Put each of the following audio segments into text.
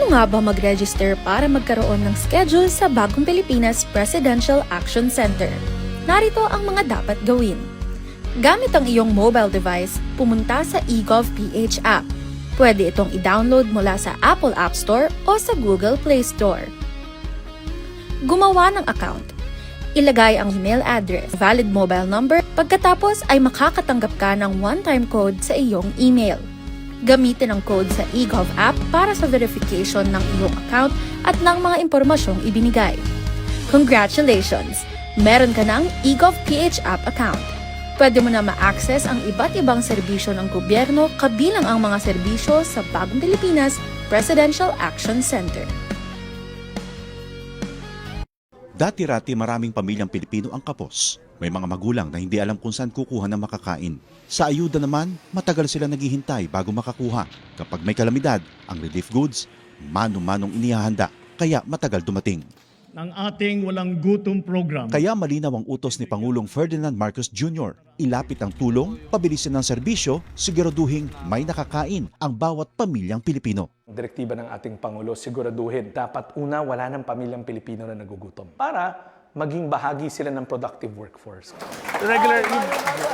nga ba mag-register para magkaroon ng schedule sa Bagong Pilipinas Presidential Action Center? Narito ang mga dapat gawin. Gamit ang iyong mobile device, pumunta sa eGovPH app. Pwede itong i-download mula sa Apple App Store o sa Google Play Store. Gumawa ng account. Ilagay ang email address, valid mobile number, pagkatapos ay makakatanggap ka ng one-time code sa iyong email. Gamitin ang code sa eGov app para sa verification ng iyong account at ng mga impormasyong ibinigay. Congratulations! Meron ka ng eGovPH app account. Pwede mo na ma-access ang iba't ibang serbisyo ng gobyerno kabilang ang mga serbisyo sa Bagong Pilipinas Presidential Action Center. Dati-rati maraming pamilyang Pilipino ang kapos. May mga magulang na hindi alam kung saan kukuha ng makakain. Sa ayuda naman, matagal sila naghihintay bago makakuha. Kapag may kalamidad, ang relief goods, mano-manong inihahanda, kaya matagal dumating. Ng ating walang gutom program. Kaya malinaw ang utos ni Pangulong Ferdinand Marcos Jr. Ilapit ang tulong, pabilisin ng serbisyo, siguraduhin may nakakain ang bawat pamilyang Pilipino. Direktiba ng ating Pangulo, siguraduhin dapat una wala ng pamilyang Pilipino na nagugutom para maging bahagi sila ng productive workforce.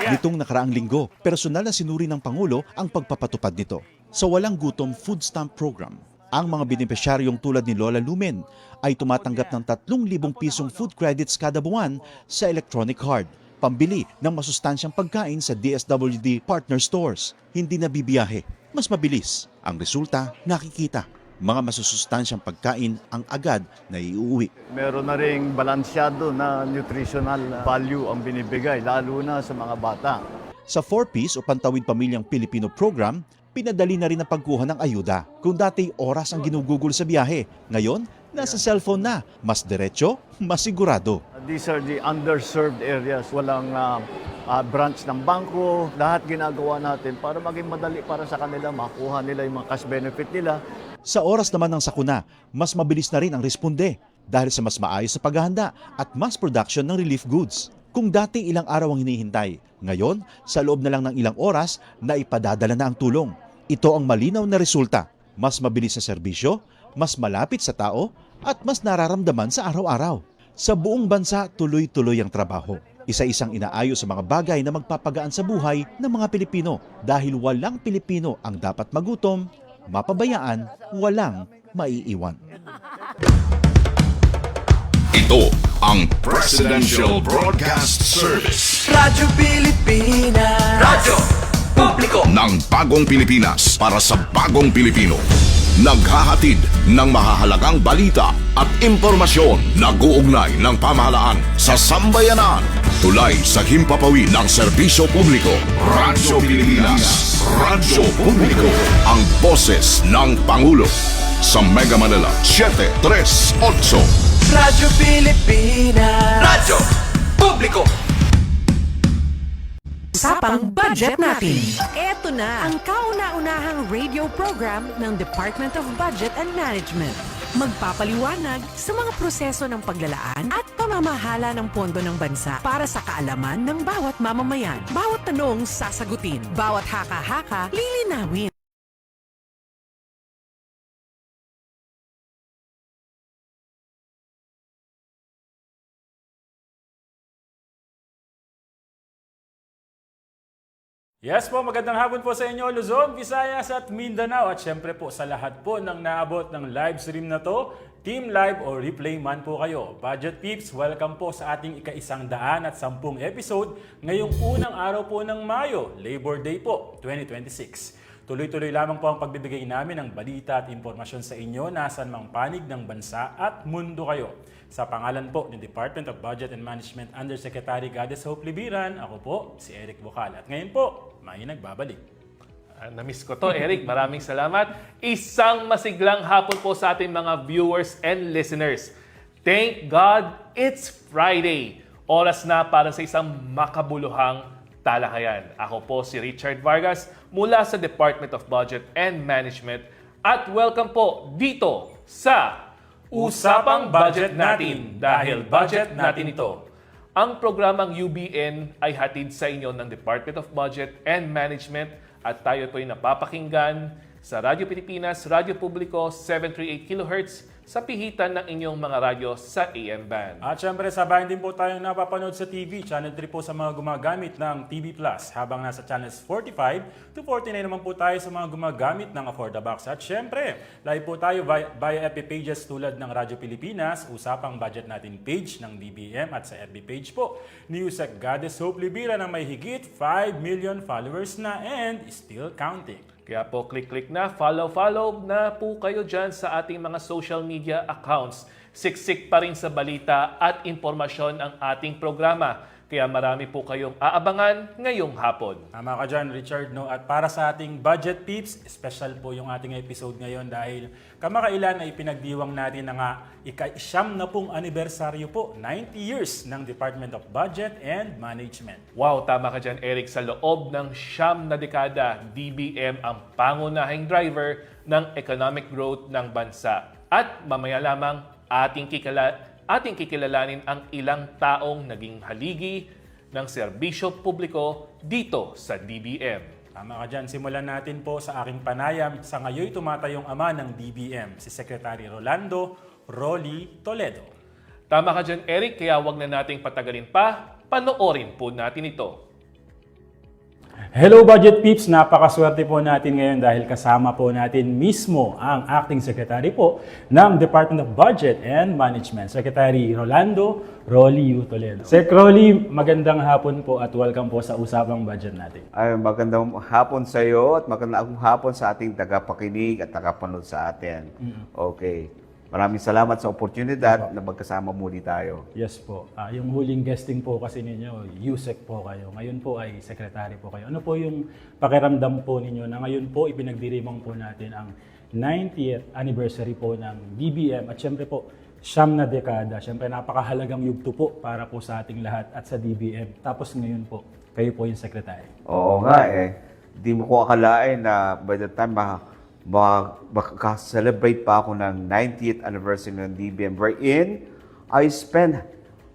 Nitong nakaraang linggo, personal na sinuri ng Pangulo ang pagpapatupad nito. Sa Walang Gutom Food Stamp Program, ang mga benepisyaryong tulad ni Lola Lumen ay tumatanggap ng 3,000 pisong food credits kada buwan sa electronic card, pambili ng masustansyang pagkain sa DSWD partner stores. Hindi na bibiyahe, mas mabilis. Ang resulta, nakikita. Mga masusustansyang pagkain ang agad na iuwi. Meron na ring balansyado na nutritional value ang binibigay, lalo na sa mga bata. Sa 4Ps o Pantawid Pamilyang Pilipino program, pinadali na rin ang pagkuha ng ayuda. Kung dati oras ang ginugugol sa biyahe, ngayon nasa cellphone na. Mas diretso, mas sigurado. These are the underserved areas. Walang branch ng bangko. Lahat ginagawa natin para maging madali para sa kanila, makuha nila yung mga cash benefit nila. Sa oras naman ng sakuna, mas mabilis na rin ang responde dahil sa mas maayos sa paghahanda at mass production ng relief goods. Kung dati ilang araw ang hinihintay, ngayon sa loob na lang ng ilang oras na ipadadala na ang tulong. Ito ang malinaw na resulta. Mas mabilis na serbisyo, mas malapit sa tao, at mas nararamdaman sa araw-araw. Sa buong bansa, tuloy-tuloy ang trabaho. Isa-isang inaayos sa mga bagay na magpapagaan sa buhay ng mga Pilipino dahil walang Pilipino ang dapat magutom, mapabayaan, walang maiiwan. Ito ang Presidential Broadcast Service. Radyo Pilipinas. Radyo Publiko Ng Bagong Pilipinas para sa Bagong Pilipino. Naghahatid ng mahahalagang balita at impormasyon na guugnay ng pamahalaan sa sambayanan. Tulay sa himpapawid ng serbisyo publiko. Radyo Pilipinas. Radyo Publiko. Ang boses ng Pangulo. Sa Mega Manila, 738. Radyo Pilipinas. Radyo Publiko. Usapang budget natin. Ito na ang kauna-unahang radio program ng Department of Budget and Management. Magpapaliwanag sa mga proseso ng paglalaan at pamamahala ng pondo ng bansa para sa kaalaman ng bawat mamamayan. Bawat tanong sasagutin, bawat haka-haka lilinawin. Yes po, magandang hapon po sa inyo Luzon, Visayas at Mindanao at syempre po sa lahat po ng naabot ng live stream na to, Team Live o Replay man po kayo. Budget Peeps, welcome po sa ating ika-110 episode ngayong unang araw po ng Mayo, Labor Day po, 2026. Tuloy-tuloy lamang po ang pagbibigay namin ng balita at impormasyon sa inyo nasan mang panig ng bansa at mundo kayo. Sa pangalan po ng Department of Budget and Management Undersecretary Goddess Hope Libiran, ako po si Eric Bocal. At ngayon po, may nagbabalik. Na-miss ko to, Eric. Maraming salamat. Isang masiglang hapon po sa ating mga viewers and listeners. Thank God it's Friday. Oras na para sa isang makabuluhang talakayan. Ako po si Richard Vargas mula sa Department of Budget and Management at welcome po dito sa Usapang Budget Natin dahil budget natin ito. Ang programang UBN ay hatid sa inyo ng Department of Budget and Management at tayo po'y napapakinggan sa Radyo Pilipinas, Radyo Publiko, 738 kHz sa pihitan ng inyong mga radyo sa AM band. At syempre, sabayan din po tayong napapanood sa TV. Channel 3 po sa mga gumagamit ng TV Plus. Habang nasa channels 45 to 49 naman po tayo sa mga gumagamit ng AffordaBox. At syempre, live po tayo via FB pages tulad ng Radyo Pilipinas, Usapang Budget Natin page ng DBM at sa FB page po ni Yusek Goddess Hope Libira na may higit 5 million followers na and still counting. Kaya po click na, follow na po kayo dyan sa ating mga social media accounts. Siksik pa rin sa balita at impormasyon ang ating programa. Kaya marami po kayong aabangan ngayong hapon. Tama ka dyan, Richard. No? At para sa ating budget peeps, special po yung ating episode ngayon dahil kamakailan ay pinagdiwang natin na ika-siyam na pong anibersaryo po, 90 years ng Department of Budget and Management. Wow, tama ka dyan, Eric. Sa loob ng 9 na dekada, DBM ang pangunahing driver ng economic growth ng bansa. At mamaya lamang ating kikilalanin ang ilang taong naging haligi ng serbisyo publiko dito sa DBM. Tama ka dyan. Simulan natin po sa aking panayam sa ngayoy tumatayong ama ng DBM, si Secretary Rolando Rolly Toledo. Tama ka dyan, Eric, kaya wag na nating patagalin pa. Panoorin po natin ito. Hello Budget Peeps! Napakaswerte po natin ngayon dahil kasama po natin mismo ang Acting Secretary po ng Department of Budget and Management, Secretary Rolando Rolly Toledo. Sec Rolly, magandang hapon po at welcome po sa Usapang Budget natin. Ay, magandang hapon sa iyo at magandang hapon sa ating tagapakinig at tagapanood sa atin. Okay. Maraming salamat sa oportunidad na magkasama muli tayo. Yes po. Yung huling guesting po kasi ninyo, Yusek po kayo. Ngayon po ay Secretary po kayo. Ano po yung pakiramdam po ninyo na ngayon po ipinagdirimang po natin ang 90th anniversary po ng DBM at syempre po, 9 na dekada. Syempre napakahalagang yugto po para po sa ating lahat at sa DBM. Tapos ngayon po, kayo po yung Secretary. Oo nga eh. Di mo ko akalain na by the time makaka-celebrate pa ako ng 90th anniversary ng DBM wherein I spent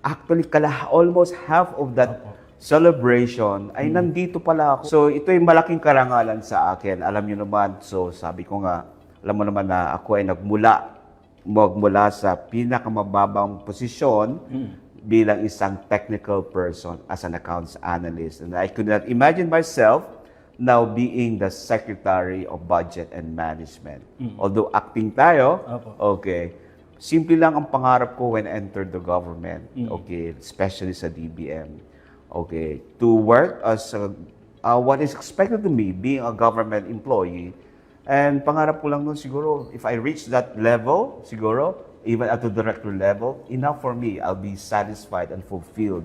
actually almost half of that celebration ay nandito pala ako. So ito yung malaking karangalan sa akin. Alam niyo naman, so sabi ko nga, alam mo naman na ako ay magmula sa pinakamababang posisyon bilang isang technical person as an accounts analyst. And I could not imagine myself now being the Secretary of Budget and Management. Although acting tayo, okay, simple lang ang pangarap ko when I entered the government, okay, especially sa DBM, okay, to work as what is expected to me, being a government employee. And pangarap ko lang nun siguro, if I reach that level, siguro, even at the director level, enough for me, I'll be satisfied and fulfilled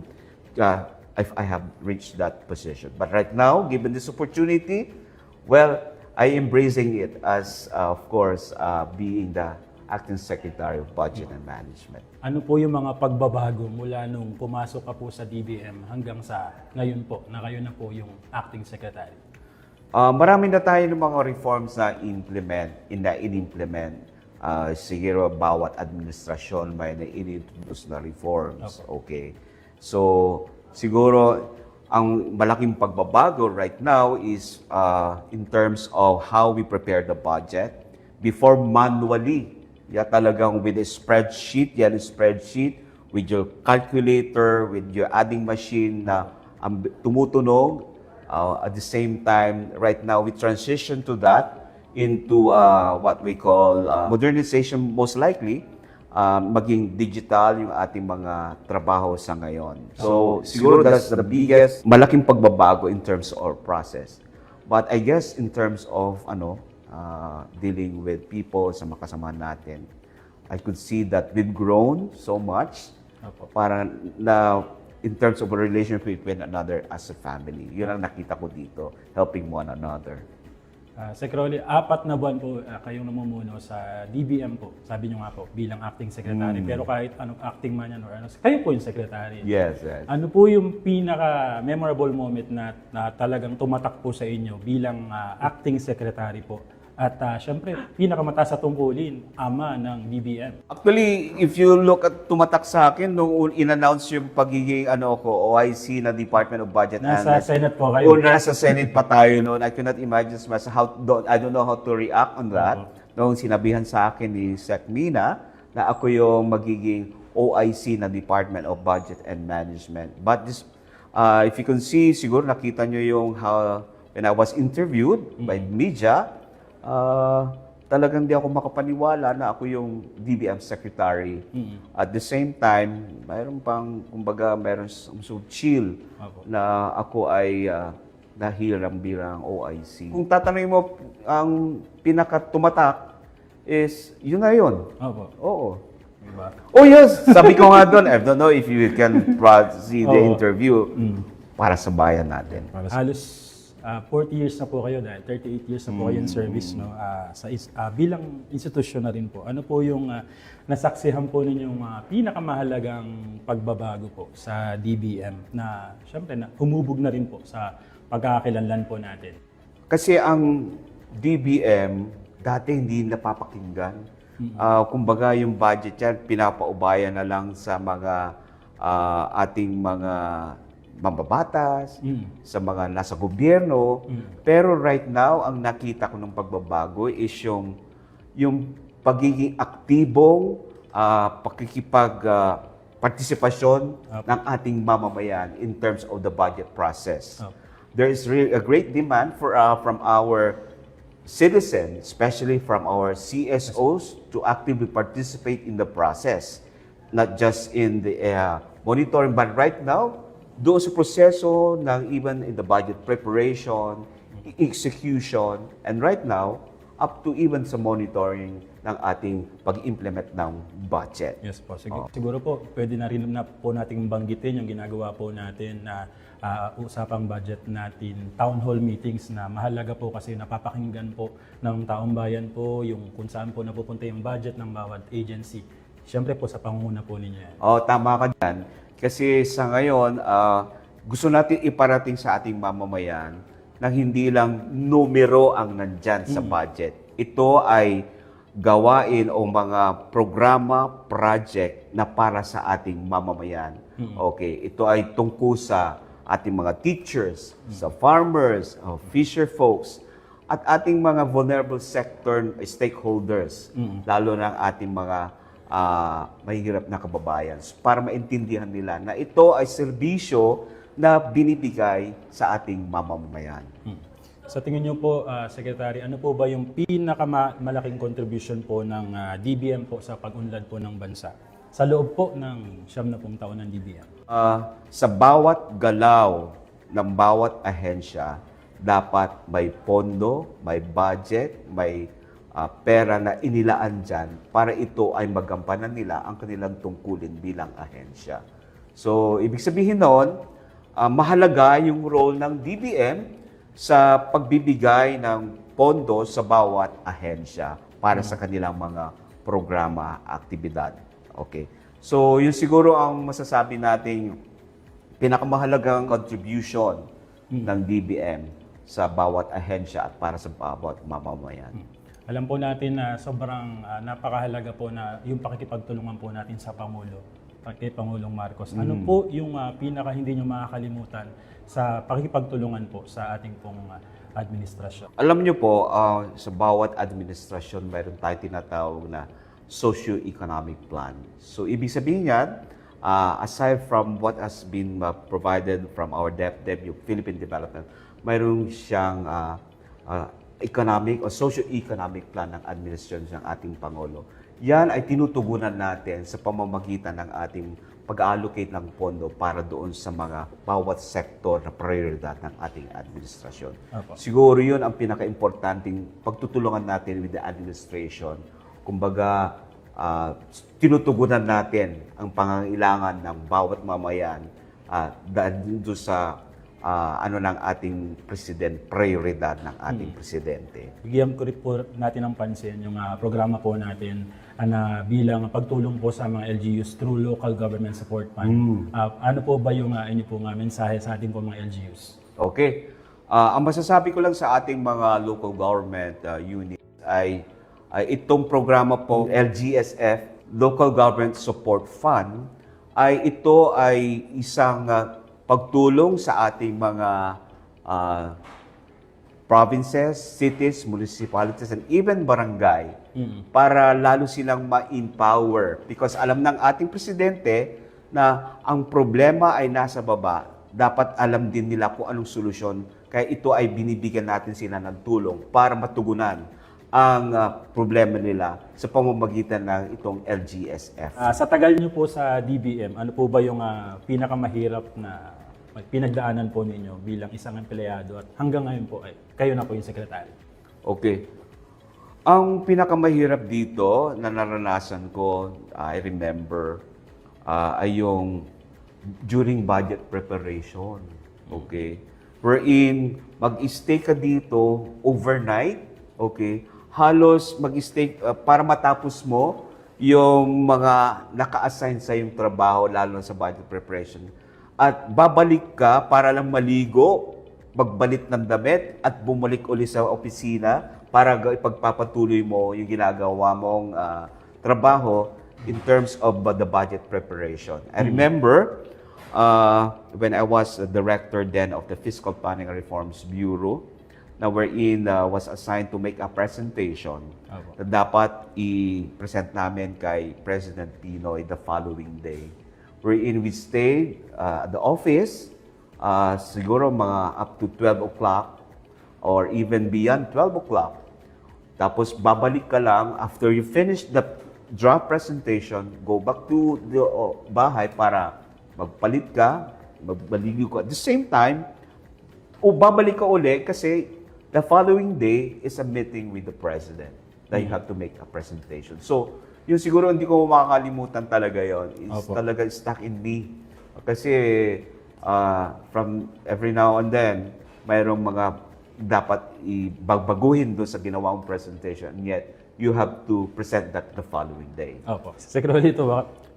if I have reached that position. But right now, given this opportunity, well, I am embracing it as, of course, being the Acting Secretary of Budget and Management. Ano po yung mga pagbabago mula nung pumasok ka po sa DBM hanggang sa ngayon po, na kayo na po yung Acting Secretary? Marami na tayo ng mga reforms na in-implement. Siguro bawat administrasyon may na-introduce na reforms. Okay. So, siguro, ang malaking pagbabago right now is in terms of how we prepare the budget. Before manually, talagang with a spreadsheet, with your calculator, with your adding machine na tumutunog. At the same time, right now, we transition to that into what we call modernization, most likely, maging digital yung ating mga trabaho sa ngayon. So, siguro that's the biggest, malaking pagbabago in terms of our process. But I guess in terms of dealing with people sa makasama natin, I could see that we've grown so much para na in terms of a relationship with one another as a family. Yun ang nakita ko dito, helping one another. Sec Rolly, 4 na buwan po kayong namumuno sa DBM po. Sabi nyo nga po, bilang acting secretary. Pero kahit anong acting man yan or ano, kayo po yung secretary. Yes, yes. Ano po yung pinaka-memorable moment na talagang tumatak po sa inyo bilang acting secretary po At syempre, pinakamataas sa tungkulin, ama ng DBM. Actually, if you look at tumatak sa akin nung in-announce yung pagiging OIC na Department of Budget Nasa and Senate po kayo. Nasa Senate pa tayo noon. I cannot imagine I don't know how to react on that. Nung sinabihan sa akin ni Sec Mina na ako yung magiging OIC na Department of Budget and Management. But this, if you can see, siguro nakita nyo yung how when I was interviewed by media, talagang di ako makapaniwala na ako yung DBM secretary. At the same time, mayroon pang, kumbaga, mayroon so chill na ako ay nahiram bilang OIC. Kung tatanungin mo, ang pinakatumatak is yun na yun. Oo. Diba? Oh yes! Sabi ko nga doon, I don't know if you can see the interview para sa bayan natin. Halos 40 years na po kayo dahil 38 years na po kayo in service, no? Bilang institusyon na rin po. Ano po yung nasaksihan po ninyong pinakamahalagang pagbabago po sa DBM na syempre na humubog na rin po sa pagkakakilanlan po natin? Kasi ang DBM dati hindi napapakinggan. Kumbaga yung budget yan, pinapaubayan na lang sa mga ating mga mambabatas, sa mga nasa gobyerno. Pero right now, ang nakita ko ng pagbabago is yung pagiging aktibong partisipasyon ng ating mamamayan in terms of the budget process. There is really a great demand from our citizens, especially from our CSOs, to actively participate in the process. Not just in the monitoring, but right now, doon sa proseso ng even in the budget preparation, execution, and right now, up to even sa monitoring ng ating pag-implement ng budget. Yes po. Siguro po, pwede na rin na po nating banggitin yung ginagawa po natin na usapang budget natin, town hall meetings na mahalaga po kasi napapakinggan po ng taong bayan po yung kung saan po napupunta yung budget ng bawat agency. Siyempre po sa pangunguna po ninyo. Tama ka dyan. Kasi sa ngayon, gusto natin iparating sa ating mamamayan na hindi lang numero ang nandyan sa budget. Ito ay gawain o mga programa, project na para sa ating mamamayan. Okay, ito ay tungkol sa ating mga teachers, sa farmers, fisher folks, at ating mga vulnerable sector stakeholders, lalo na ang ating mga mahihirap na kababayan, para maintindihan nila na ito ay serbisyo na binibigay sa ating mamamayan. Sa tingin niyo po, Secretary, ano po ba yung pinakamalaking contribution po ng DBM po sa pag-unlad po ng bansa sa loob po ng 70 taon ng DBM? Sa bawat galaw ng bawat ahensya, dapat may pondo, may budget, may pera na inilaan dyan para ito ay magampanan nila ang kanilang tungkulin bilang ahensya. So, ibig sabihin noon, mahalaga yung role ng DBM sa pagbibigay ng pondo sa bawat ahensya para sa kanilang mga programa, aktibidad. Okay. So, yun siguro ang masasabi nating pinakamahalagang contribution ng DBM sa bawat ahensya at para sa bawat mamamayan. Alam po natin na sobrang napakahalaga po na yung pakikipagtulungan po natin sa Pangulo, kay Pangulong Marcos. Ano po yung pinaka hindi nyo makakalimutan sa pakikipagtulungan po sa ating pong administrasyon? Alam nyo po, sa bawat administrasyon, mayroon tayo tinatawag na socio-economic plan. So, ibig sabihin yan, aside from what has been provided from our DepEd, yung Philippine Development, mayroon siyang economic o socio-economic plan ng administrasyon ng ating Pangulo. Yan ay tinutugunan natin sa pamamagitan ng ating pag-allocate ng pondo para doon sa mga bawat sektor na prioridad ng ating administrasyon. Siguro yun ang pinaka-importanting pagtutulungan natin with the administration. Kumbaga, tinutugunan natin ang pangangailangan ng bawat mamayan dahil doon sa ng ating president, prioridad ng ating presidente. Bigyan ko rin po natin ng pansin yung programa po natin na bilang pagtulong po sa mga LGUs through Local Government Support Fund. Ano po ba yung inyo po mensahe sa ating po mga LGUs? Okay. Ang masasabi ko lang sa ating mga local government unit, ay itong programa po LGSF, Local Government Support Fund, ay ito ay isang pagtulong sa ating mga provinces, cities, municipalities, and even barangay para lalo silang ma-empower. Because alam ng ating presidente na ang problema ay nasa baba, dapat alam din nila kung anong solusyon. Kaya ito ay binibigyan natin sila ng tulong para matugunan ang problema nila sa pamamagitan ng itong LGSF. Sa tagal niyo po sa DBM, ano po ba yung pinakamahirap na pinagdaanan po ninyo bilang isang empleyado at hanggang ngayon po ay kayo na po yung sekretary? Okay. Ang pinakamahirap dito na naranasan ko, I remember, ay yung during budget preparation. Okay. Wherein, mag-stay ka dito overnight. Okay. Halos mag-stay para matapos mo yung mga naka-assign sa yung trabaho, lalo sa budget preparation. At babalik ka para lang maligo, magbalit ng damit, at bumalik uli sa opisina para ipagpapatuloy mo yung ginagawa mong trabaho in terms of the budget preparation. I remember when I was the director then of the Fiscal Planning and Reforms Bureau, na wherein was assigned to make a presentation na dapat i-present namin kay President Pinoy the following day. Wherein we stayed at the office, siguro mga up to 12 o'clock or even beyond 12 o'clock. Tapos babalik ka lang after you finish the draft presentation, go back to the bahay para magpalit ka, magbaligo ka. At the same time, babalik ka uli kasi the following day is a meeting with the President that you have to make a presentation. So, yung siguro hindi ko makakalimutan talaga yon is talaga stuck in me. Kasi from every now and then, mayroong mga dapat ibagbaguhin doon sa ginawang presentation. And yet, you have to present that the following day. Opo. Secretary, ito,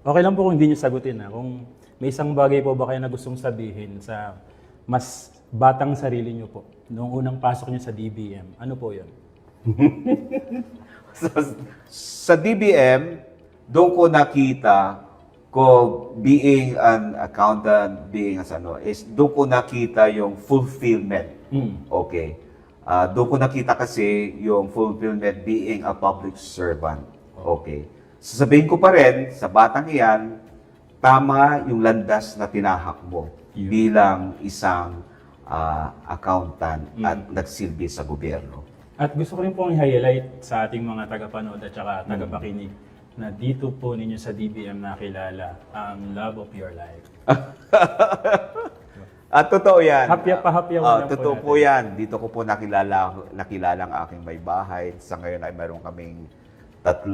okay lang po kung hindi niyo sagutin. Kung may isang bagay po ba kayo na gustong sabihin sa mas batang sarili niyo po, noong unang pasok niyo sa DBM, ano po yun? Sa DBM, doon ko nakita ko being an accountant, being as is doon ko nakita yung fulfillment. Okay. Doon ko nakita kasi yung fulfillment being a public servant. Okay. Sasabihin ko pa rin, sa batang iyan, tama yung landas na tinahak mo bilang isang accountant at nagsilbi sa gobyerno. At gusto ko rin pong i-highlight sa ating mga tagapanood at saka tagapakinig na dito po ninyo sa DBM nakilala ang love of your life. Totoo yan. Hapya lang totoo po yan. Dito ko po nakilala ang aking may bahay. Sa ngayon ay meron kaming 3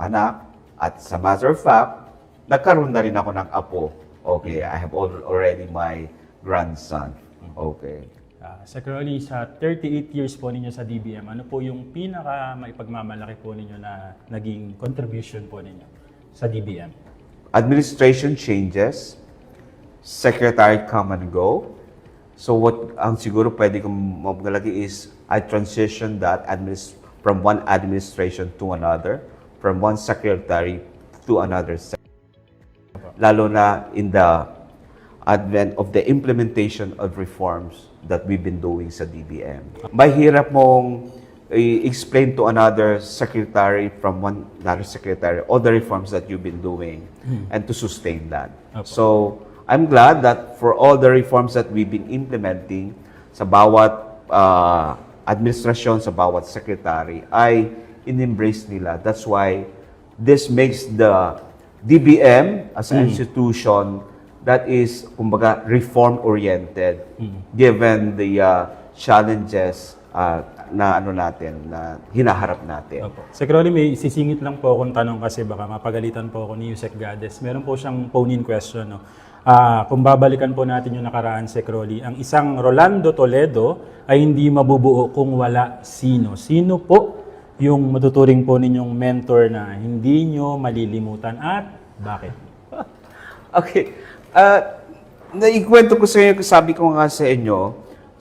anak. At sa matter of fact, nagkaroon na rin ako ng apo. Okay, I have already my grandson. Okay. Secretary, sa 38 years po ninyo sa DBM, ano po yung pinaka maipagmamalaki po ninyo na naging contribution po ninyo sa DBM? Administration changes, secretary come and go. So what ang siguro pwede kong magalagi is I transition that from one administration to another, from one secretary to another secretary. Lalo na in the advent of the implementation of reforms that we've been doing sa DBM. Mahirap mong i-explain to another secretary from one another secretary all the reforms that you've been doing and to sustain that. So, I'm glad that for all the reforms that we've been implementing sa bawat administrasyon, sa bawat secretary, ay in-embrace nila. That's why this makes the DBM as an institution that is, kumbaga, reform-oriented given the challenges na hinaharap natin. Secretary, may sisingit lang po akong tanong kasi baka mapagalitan po ako ni Yusek Gades. Meron po siyang phone-in question. No? Kung babalikan po natin yung nakaraan, Secretary, ang isang Rolando Toledo ay hindi mabubuo kung wala sino. Sino po yung matuturing po ninyong mentor na hindi nyo malilimutan at bakit? Okay. Naikwento ko sa inyo, sabi ko nga sa inyo,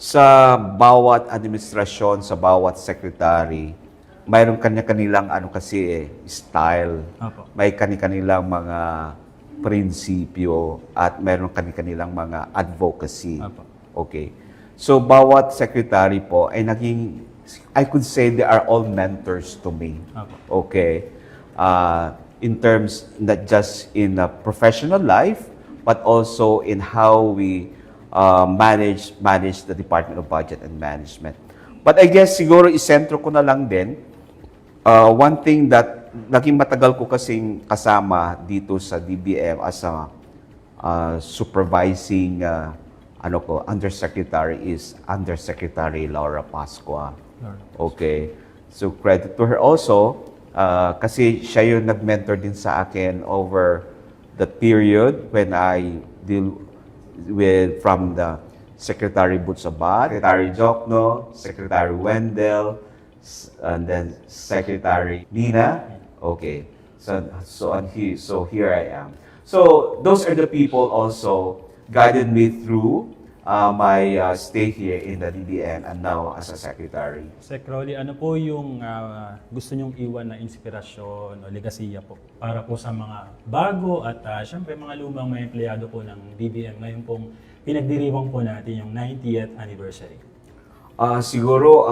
sa bawat administrasyon, sa bawat secretary, mayroon kanya-kanilang style. Opo. May kanya-kanilang mga prinsipyo at mayroon kanya-kanilang mga advocacy. Opo. Okay. So bawat secretary po ay I could say they are all mentors to me. Opo. Okay. In terms not just in professional life, but also in how we manage the Department of Budget and Management. But I guess siguro isentro ko na lang din, one thing that naging matagal ko kasing kasama dito sa DBM as a supervising undersecretary is Undersecretary Laura Pascua. Okay. So credit to her also kasi siya yung nag-mentor din sa akin over the period when I deal with from the Secretary Butsabat, Secretary Jokno, Secretary Wendell, and then Secretary Nina. Okay. So here I am. So those are the people also guided me through my stay here in the DBM and now as a secretary. Sec Rolly, ano po yung gusto nyong iwan na inspirasyon o legasiya po para po sa mga bago at syempre mga lumang mga empleyado po ng DBM ngayon pong pinagdiriwang po natin yung 90th anniversary? Siguro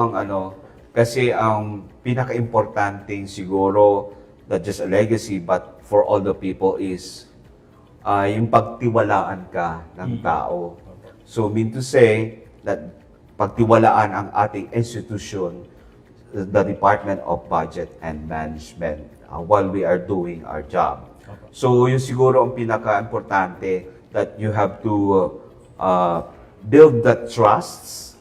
kasi ang pinaka-importanting siguro not just a legacy but for all the people is yung pagtiwalaan ka ng tao. So mean to say that pagtiwalaan ang ating institution, the Department of Budget and Management, while we are doing our job. So yun siguro ang pinaka-importante that you have to build that trusts,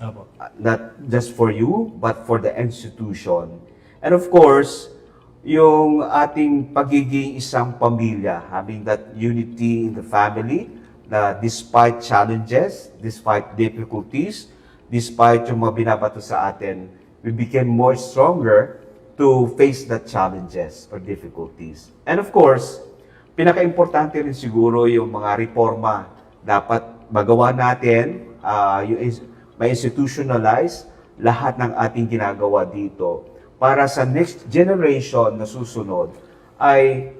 not just for you, but for the institution. And of course, yung ating pagiging isang pamilya, having that unity in the family, na despite challenges, despite difficulties, despite yung mga binabato sa atin, we became more stronger to face the challenges or difficulties. And of course, pinaka-importante rin siguro yung mga reforma dapat magawa natin, ma-institutionalize lahat ng ating ginagawa dito para sa next generation na susunod ay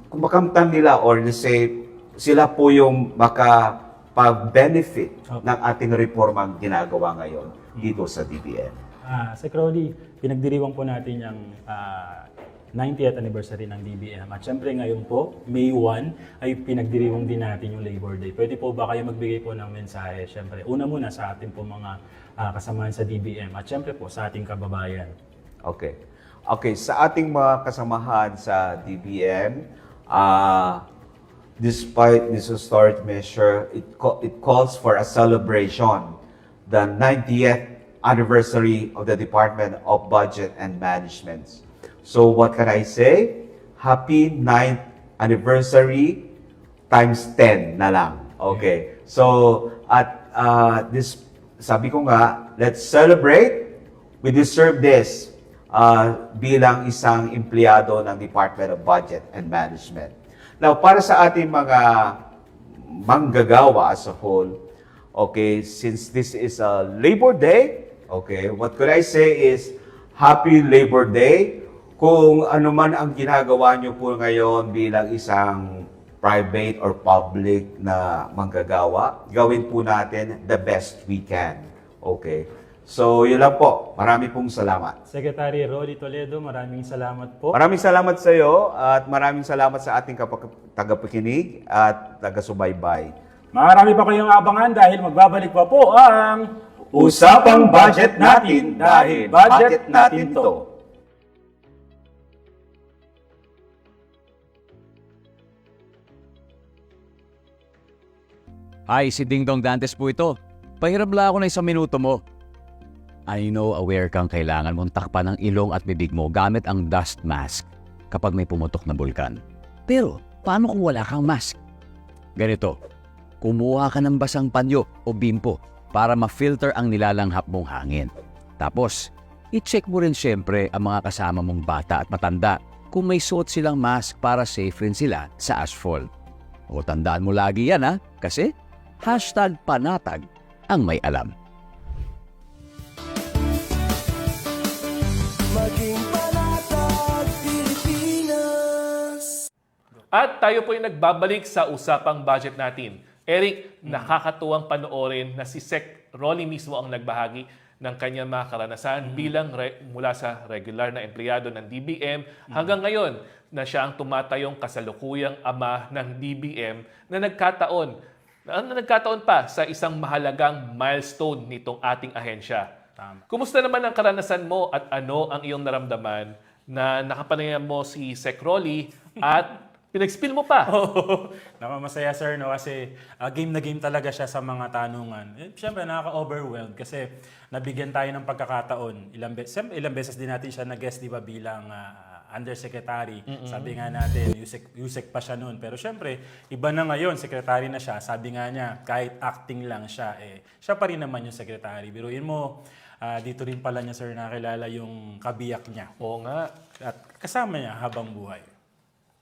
makamtan nila or let's say sila po yung makapag-benefit ng ating reformang ginagawa ngayon dito sa DBM. Sec Rolly, pinagdiriwang po natin yung 90th anniversary ng DBM. At syempre ngayon po, May 1, ay pinagdiriwang din natin yung Labor Day. Pwede po ba kayo magbigay po ng mensahe? Syempre, una muna sa ating po mga kasamahan sa DBM at syempre po sa ating kababayan. Okay. Okay, sa ating mga kasamahan sa DBM, despite this historic measure, it calls for a celebration, the 90th anniversary of the Department of Budget and Management. So what can I say? Happy 9th anniversary times 10 na lang. Okay. So at sabi ko nga, let's celebrate. We deserve this bilang isang empleyado ng Department of Budget and Management. Now, para sa ating mga manggagawa as a whole, okay, since this is a Labor Day, okay, what could I say is, Happy Labor Day. Kung ano man ang ginagawa nyo po ngayon bilang isang private or public na manggagawa, gawin po natin the best we can. Okay? So, yun lang po. Marami pong salamat. Secretary Rolly Toledo, maraming salamat po. Maraming salamat sa iyo at maraming salamat sa ating tagapakinig at taga-subaybay. Marami pa kayong abangan dahil magbabalik pa po ang Usapang Budget Natin dahil budget natin to. Hi, si Ding Dong Dantes po ito. Pahiram lang ako ng 1 minuto mo. I know aware kang kailangan mong takpan ang ilong at bibig mo gamit ang dust mask kapag may pumutok na bulkan. Pero, paano kung wala kang mask? Ganito, kumuha ka ng basang panyo o bimpo para ma-filter ang nilalanghap mong hangin. Tapos, i-check mo rin syempre ang mga kasama mong bata at matanda kung may suot silang mask para safe rin sila sa asphalt. O tandaan mo lagi yan kasi #panatag ang may alam. Maging panatag Pilipinas. At tayo po ay nagbabalik sa usapang budget natin. Eric, nakakatuwang panoorin na si Sec. Rolly mismo ang nagbahagi ng kanyang mga karanasan bilang mula sa regular na empleyado ng DBM hanggang ngayon na siya ang tumatayong kasalukuyang ama ng DBM na nagkataon pa sa isang mahalagang milestone nitong ating ahensya. Kumusta naman ang karanasan mo at ano ang iyong naramdaman na nakapanayan mo si Sec. Rolly at pinag-spill mo pa? Masaya sir, no? Kasi game na game talaga siya sa mga tanungan. Siyempre, nakaka-overwhelmed kasi nabigyan tayo ng pagkakataon. Ilang beses din natin siya nag-guest, di ba, bilang undersecretary. Sabi nga natin, USEC pa siya noon. Pero siyempre, iba na ngayon, secretary na siya. Sabi nga niya, kahit acting lang siya, siya pa rin naman yung secretary. Biruin mo, dito rin pala niya, sir, nakilala yung kabiyak niya. Oo nga. At kasama niya habang buhay.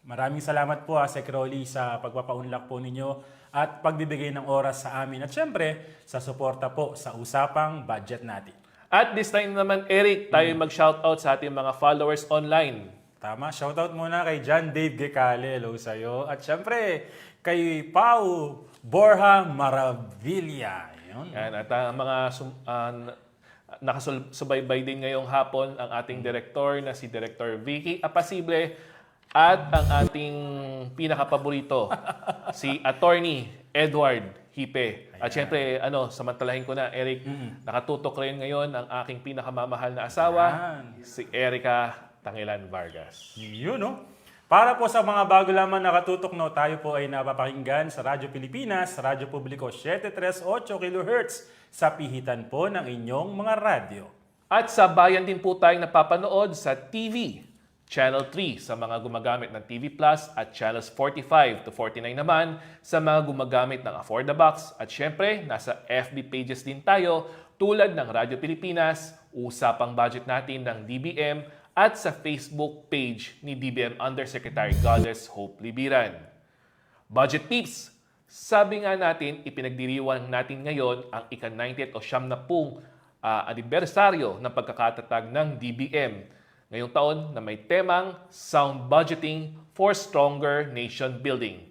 Maraming salamat po Sec. Rolly sa pagpapaunlak po ninyo at pagbibigay ng oras sa amin at syempre sa suporta po sa usapang budget natin. At this time naman, Eric, tayo mag-shoutout sa ating mga followers online. Tama, shoutout muna kay John Dave Gekale, hello sa'yo. At syempre, kay Pau Borja Maravilla. Yun. Yan, at ang mga nakasubaybay din ngayong hapon ang ating director na si Director Vicky Apasible. At ang ating pinakapaborito, si Attorney Edward Hipe. At syempre, samantalahin ko na, Eric, nakatutok rin ngayon ang aking pinakamamahal na asawa, si Erica Tangilan Vargas. Yun, no? Para po sa mga bago lamang nakatutok, no, tayo po ay napapakinggan sa Radyo Pilipinas, Radyo Publiko 738 kHz sa pihitan po ng inyong mga radyo. At sa bayan din po tayong napapanood sa TV. Channel 3 sa mga gumagamit ng TV Plus at Channels 45 to 49 naman sa mga gumagamit ng AffordaBox. At syempre, nasa FB pages din tayo tulad ng Radyo Pilipinas, Usapang Budget natin ng DBM at sa Facebook page ni DBM Undersecretary Goddess Hope Libiran. Budget Peeps, sabi nga natin, ipinagdiriwang natin ngayon ang ika-90th o 90 anibersaryo ng pagkakatatag ng DBM. Ngayong taon na may temang Sound Budgeting for Stronger Nation Building.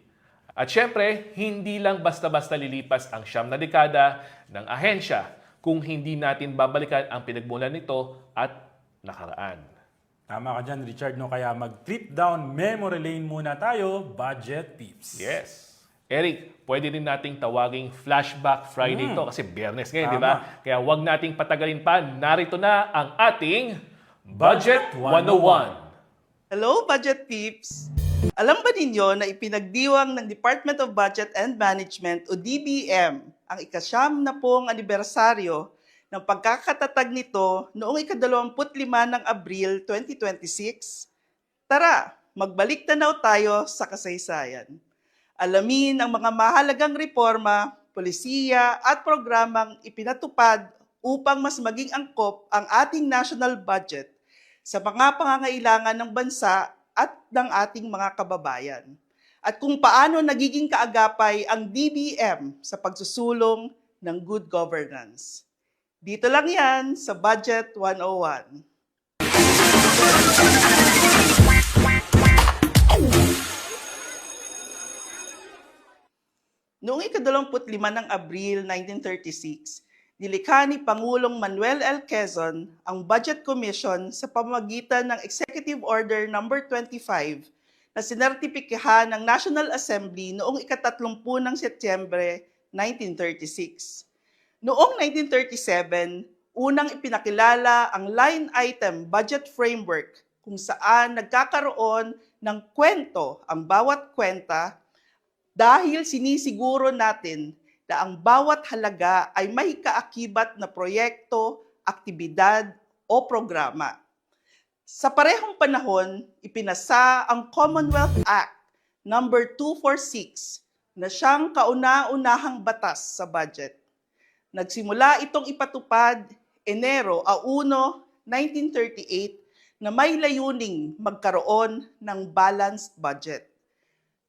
At syempre, hindi lang basta-basta lilipas ang 9 na dekada ng ahensya kung hindi natin babalikan ang pinagmulan nito at nakaraan. Tama ka dyan, Richard, no? Kaya mag-trip down memory lane muna tayo, Budget Peeps. Yes. Eric, pwede din nating tawaging Flashback Friday to kasi Biyernes ngayon, di ba? Kaya wag nating patagalin pa. Narito na ang ating Budget 101. Hello, Budget Peeps! Alam ba ninyo na ipinagdiwang ng Department of Budget and Management o DBM ang ika-90 anibersaryo ng pagkakatatag nito noong ika-25 ng Abril 2026? Tara, magbalik tanaw tayo sa kasaysayan. Alamin ang mga mahalagang reforma, polisiya at programang ipinatupad upang mas maging angkop ang ating national budget sa mga pangangailangan ng bansa at ng ating mga kababayan. At kung paano nagiging kaagapay ang DBM sa pagsusulong ng good governance. Dito lang yan sa Budget 101. Noong ika-25 ng Abril 1936, nilikha ni Pangulong Manuel L. Quezon ang Budget Commission sa pamamagitan ng Executive Order No. 25 na sinertipikahan ng National Assembly noong ika-30 ng Setyembre 1936. Noong 1937, unang ipinakilala ang line item budget framework kung saan nagkakaroon ng kwento ang bawat kwenta dahil sinisiguro natin na ang bawat halaga ay may kaakibat na proyekto, aktibidad o programa. Sa parehong panahon, ipinasa ang Commonwealth Act No. 246 na siyang kauna-unahang batas sa budget. Nagsimula itong ipatupad Enero 1, 1938 na may layuning magkaroon ng balanced budget.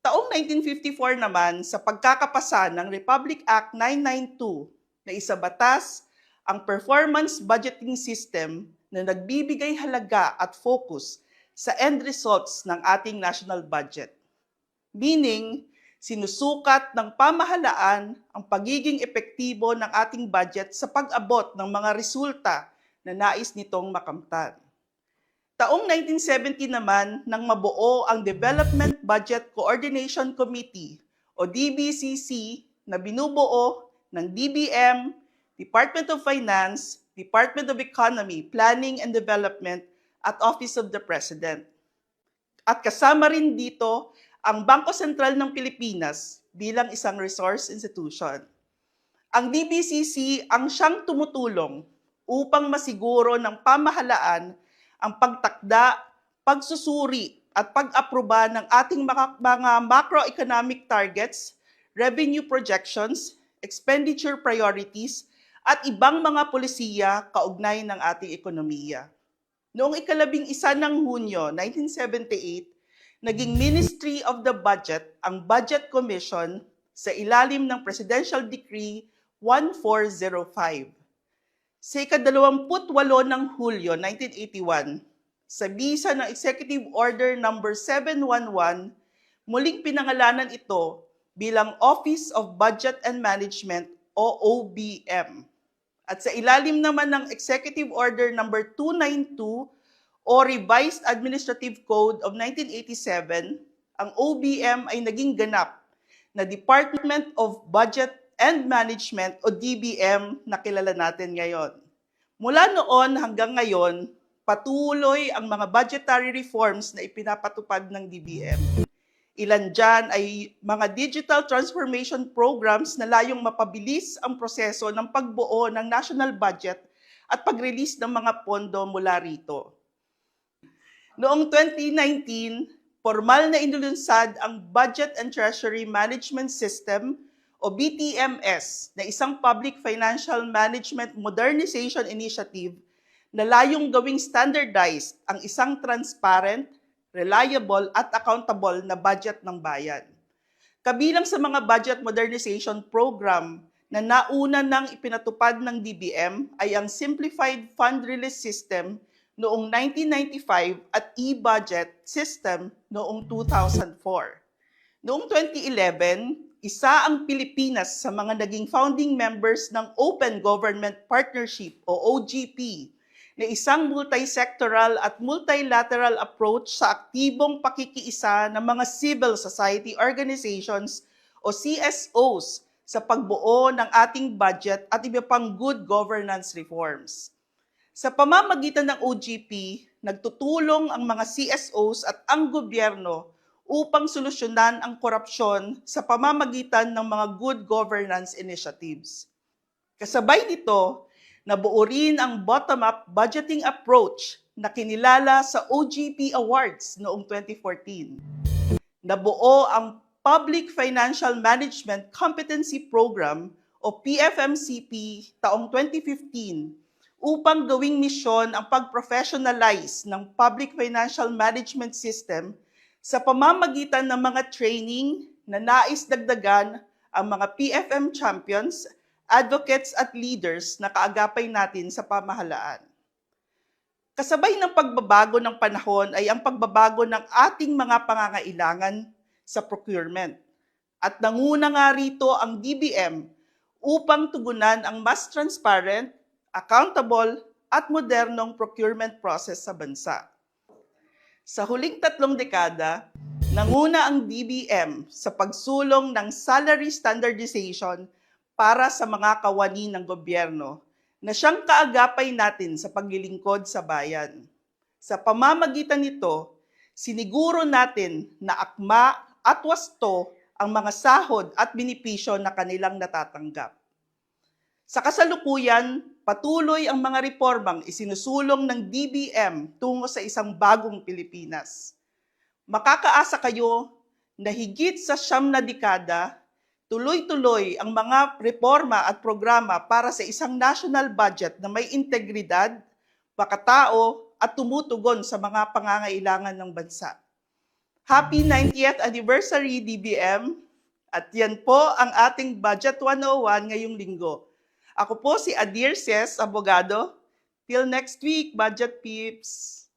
Taong 1954 naman, sa pagkakapasa ng Republic Act 992, na isabatas ang performance budgeting system na nagbibigay halaga at focus sa end results ng ating national budget. Meaning, sinusukat ng pamahalaan ang pagiging epektibo ng ating budget sa pag-abot ng mga resulta na nais nitong makamtan. Taong 1970 naman nang mabuo ang Development Budget Coordination Committee o DBCC na binubuo ng DBM, Department of Finance, Department of Economy, Planning and Development at Office of the President. At kasama rin dito ang Bangko Sentral ng Pilipinas bilang isang resource institution. Ang DBCC ang siyang tumutulong upang masiguro ng pamahalaan ang pagtakda, pagsusuri at pag-aproba ng ating mga macroeconomic targets, revenue projections, expenditure priorities, at ibang mga polisiya kaugnay ng ating ekonomiya. Noong 11 ng Hunyo 1978, naging Ministry of the Budget ang Budget Commission sa ilalim ng Presidential Decree 1405. Sa ika-28 ng Hulyo 1981, sa bisa ng Executive Order No. 711, muling pinangalanan ito bilang Office of Budget and Management o OBM. At sa ilalim naman ng Executive Order No. 292 o Revised Administrative Code of 1987, ang OBM ay naging ganap na Department of Budget and Management o DBM na kilala natin ngayon. Mula noon hanggang ngayon, patuloy ang mga budgetary reforms na ipinapatupad ng DBM. Ilan dyan ay mga digital transformation programs na layong mapabilis ang proseso ng pagbuo ng national budget at pag-release ng mga pondo mula rito. Noong 2019, formal na inulunsad ang Budget and Treasury Management System o BTMS na isang Public Financial Management Modernization Initiative na layong gawing standardized ang isang transparent, reliable at accountable na budget ng bayan. Kabilang sa mga budget modernization program na nauna nang ipinatupad ng DBM ay ang Simplified Fund Release System noong 1995 at e-budget system noong 2004. Noong 2011, isa ang Pilipinas sa mga naging founding members ng Open Government Partnership o OGP na isang multi-sectoral at multilateral approach sa aktibong pakikiisa ng mga civil society organizations o CSOs sa pagbuo ng ating budget at iba pang good governance reforms. Sa pamamagitan ng OGP, nagtutulong ang mga CSOs at ang gobyerno upang solusyonan ang korupsyon sa pamamagitan ng mga good governance initiatives. Kasabay nito, nabuo rin ang bottom-up budgeting approach na kinilala sa OGP Awards noong 2014. Nabuo ang Public Financial Management Competency Program o PFMCP taong 2015 upang gawing misyon ang pag-professionalize ng public financial management system sa pamamagitan ng mga training na nais dagdagan ang mga PFM champions, advocates at leaders na kaagapay natin sa pamahalaan. Kasabay ng pagbabago ng panahon ay ang pagbabago ng ating mga pangangailangan sa procurement. At nanguna nga rito ang DBM upang tugunan ang mas transparent, accountable at modernong procurement process sa bansa. Sa huling 3 dekada, nanguna ang DBM sa pagsulong ng salary standardization para sa mga kawani ng gobyerno na siyang kaagapay natin sa paglilingkod sa bayan. Sa pamamagitan nito, siniguro natin na akma at wasto ang mga sahod at benepisyo na kanilang natatanggap. Sa kasalukuyan, patuloy ang mga reformang isinusulong ng DBM tungo sa isang bagong Pilipinas. Makakaasa kayo na higit sa 9 na dekada, tuloy-tuloy ang mga reforma at programa para sa isang national budget na may integridad, pakatao at tumutugon sa mga pangangailangan ng bansa. Happy 90th Anniversary DBM! At yan po ang ating Budget 101 ngayong linggo. Ako po si Adir Ses, abogado. Till next week, Budget Peeps!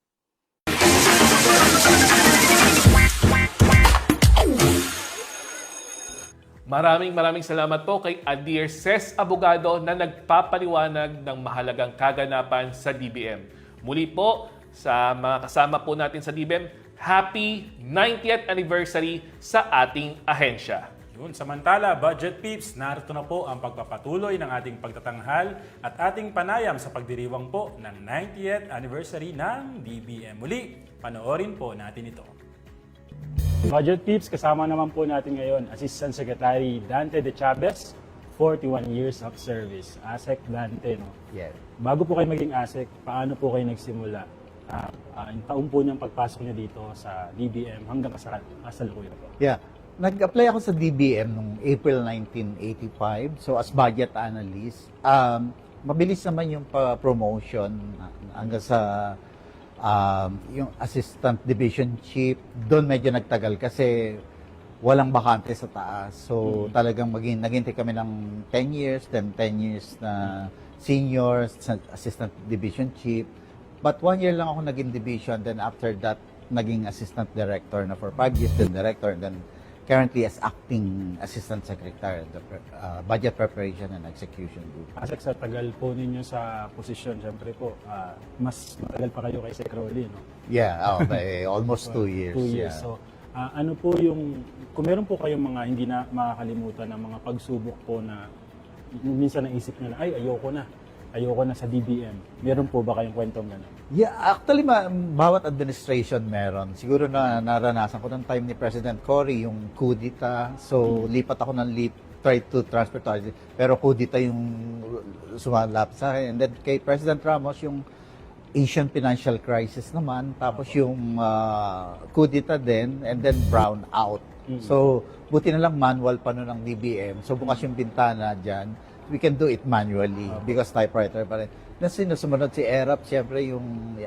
Maraming salamat po kay Adir Ses Abogado na nagpapaliwanag ng mahalagang kaganapan sa DBM. Muli po, sa mga kasama po natin sa DBM, happy 90th anniversary sa ating ahensya. Yun, samantala, Budget Peeps, narito na po ang pagpapatuloy ng ating pagtatanghal at ating panayam sa pagdiriwang po ng 90th anniversary ng DBM. Muli, panoorin po natin ito. Budget Peeps, kasama naman po natin ngayon, Assistant Secretary Dante De Chavez, 41 years of service. ASEC Dante, no? Yes. Bago po kayo maging ASEC, paano po kayo nagsimula? Yung taon po niyang pagpasok niyo dito sa DBM hanggang kasalukuyan po. Yeah. Nag-apply ako sa DBM noong April 1985. So as budget analyst, mabilis naman yung promotion hanggang sa yung assistant division chief. Doon medyo nagtagal kasi walang bakante sa taas. So talagang naghintay kami ng 10 years, then 10 years na senior, assistant division chief. But 1 year lang ako naging division, then after that, naging assistant director na for 5 years, then director, and then currently as acting assistant secretary of the budget preparation and execution group. ASEC, sa tagal po ninyo sa posisyon, siyempre po, mas matagal pa kayo kay Sec Rolly, no? Yeah, almost 2 years. 2 years. Yeah. So, ano po yung, kung meron po kayong mga hindi na makakalimutan ng mga pagsubok po na minsan naisip nyo na, ay, ayoko na sa DBM. Meron po ba kayong kwentong gano'n? Yeah, actually, bawat administration meron. Siguro na naranasan ko ng time ni President Cory, yung coup d'etat. So, lipat ako ng try to transfer to pero coup d'etat yung sumalap sa akin. And then kay President Ramos, yung Asian financial crisis naman. Tapos yung coup d'etat din, and then brown out. So, buti na lang manual pa nun ng DBM. So, bukas yung bintana dyan. We can do it manually because typewriter pa rin. Kasi sumunod si ERAP, siyempre yung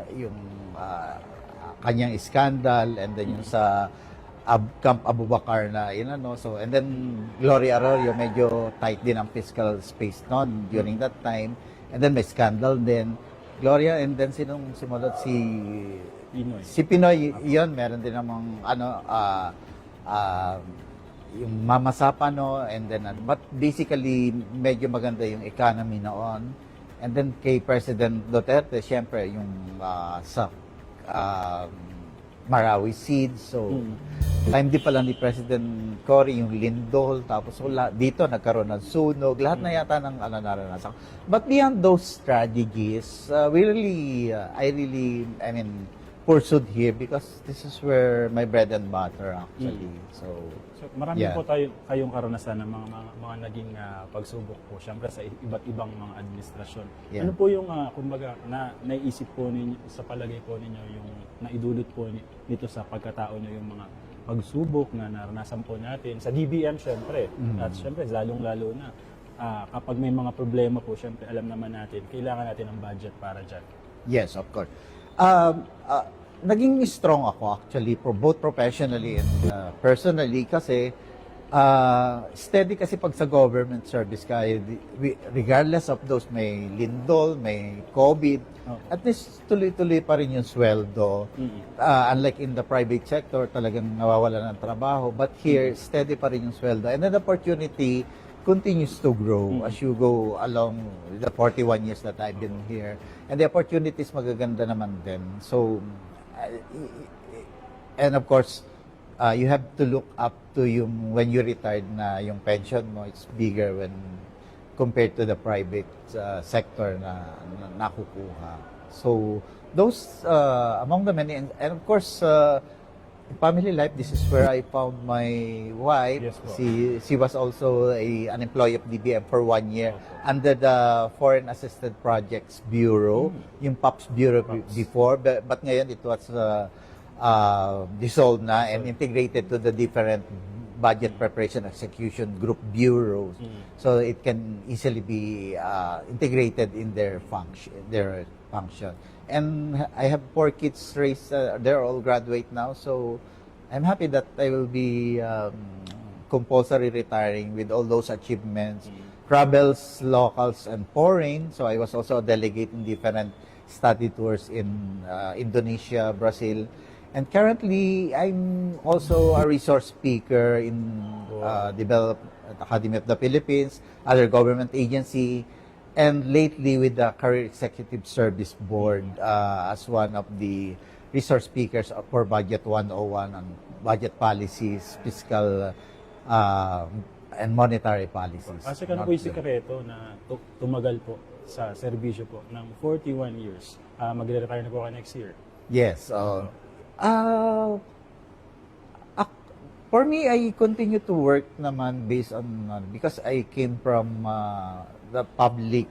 kanyang scandal, and then yung sa Camp Abu Bakar na so, and then Gloria Arroyo, medyo tight din ang fiscal space noon during that time, and then may scandal din Gloria, and then sinong sumunod si Pinoy, yun, meron din namang yung Mama Sapa, and then but basically medyo maganda yung economy noon. And then kay President Duterte, siyempre yung sa Marawi Seeds. So time din pala ni President Cory yung Lindol, tapos dito nagkaroon ng sunog, lahat na yata ng naranasan. But beyond those strategies, I really pursued here because this is where my bread and butter actually. So marami po kayong karanasan ng mga naging pagsubok po, siyempre sa iba't ibang mga administrasyon. Yeah. Ano po yung kumbaga naisip po ninyo, sa palagay po ninyo, yung naidulot po nito sa pagkatao nyo, yung mga pagsubok na naranasan po natin sa DBM, siyempre. At siyempre lalong-lalo na kapag may mga problema po, siyempre alam naman natin, kailangan natin ng budget para dyan. Yes, of course. Naging strong ako actually, both professionally and personally, kasi steady kasi pag sa government service ka, regardless of those, may lindol, may COVID, at least tuloy-tuloy pa rin yung sweldo. Unlike in the private sector, talagang nawawala ng trabaho. But here, steady pa rin yung sweldo. And then the opportunity continues to grow as you go along the 41 years that I've been here. And the opportunities magaganda naman din. So, and of course, you have to look up to yung when you retired na yung pension mo, it's bigger when compared to the private sector na nakukuha. So, those among the many, and of course, family life, this is where I found my wife. Yes, she was also an employee of DBM for 1 year under the Foreign Assisted Projects Bureau, yung PAPS Bureau before, but ngayon it was dissolved na and integrated to the different budget preparation execution group bureaus, so it can easily be integrated in their function. And I have 4 kids raised, they're all graduate now, so I'm happy that I will be compulsory retiring with all those achievements. travels, locals, and foreign. So I was also a delegate in different study tours in Indonesia, Brazil. And currently, I'm also a resource speaker in Academy of the Philippines, other government agency, and lately with the Career Executive Service Board as one of the resource speakers for Budget 101 on budget policies, fiscal and monetary policies. Kasi ano po yung sikreto na tumagal po sa serbisyo po ng 41 years? Magre-retire na po kayo next year. Yes. For me, I continue to work naman based on, because I came from the public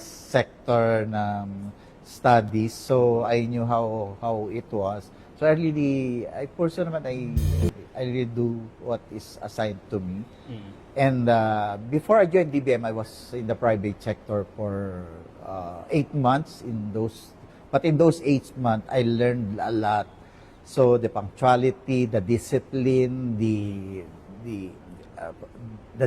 sector na studies, so I knew how it was. So I really do what is assigned to me. And before I joined DBM, I was in the private sector for 8 months. But in those 8 months, I learned a lot. So the punctuality, the discipline, the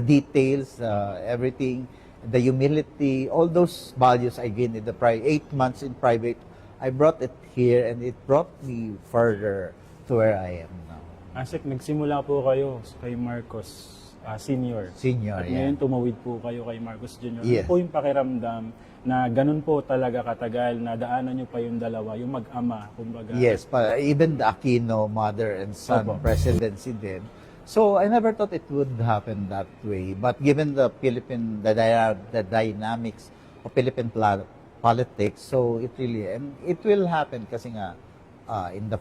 details, everything, the humility, all those values I gained in the 8 months in private, I brought it here, and it brought me further to where I am now. Asek, nagsimula po kayo kay Marcos Senior. Senior, At yeah. ngayon tumawid po kayo kay Marcos Junior. Yes. Ano po yung pakiramdam na ganun po talaga katagal, na daanan nyo pa yung dalawa, yung mag-ama, kumbaga? Yes, even the Aquino mother and son Opo. presidency din. So I never thought it would happen that way. But given the dynamics of Philippine politics, so it will happen kasi nga in the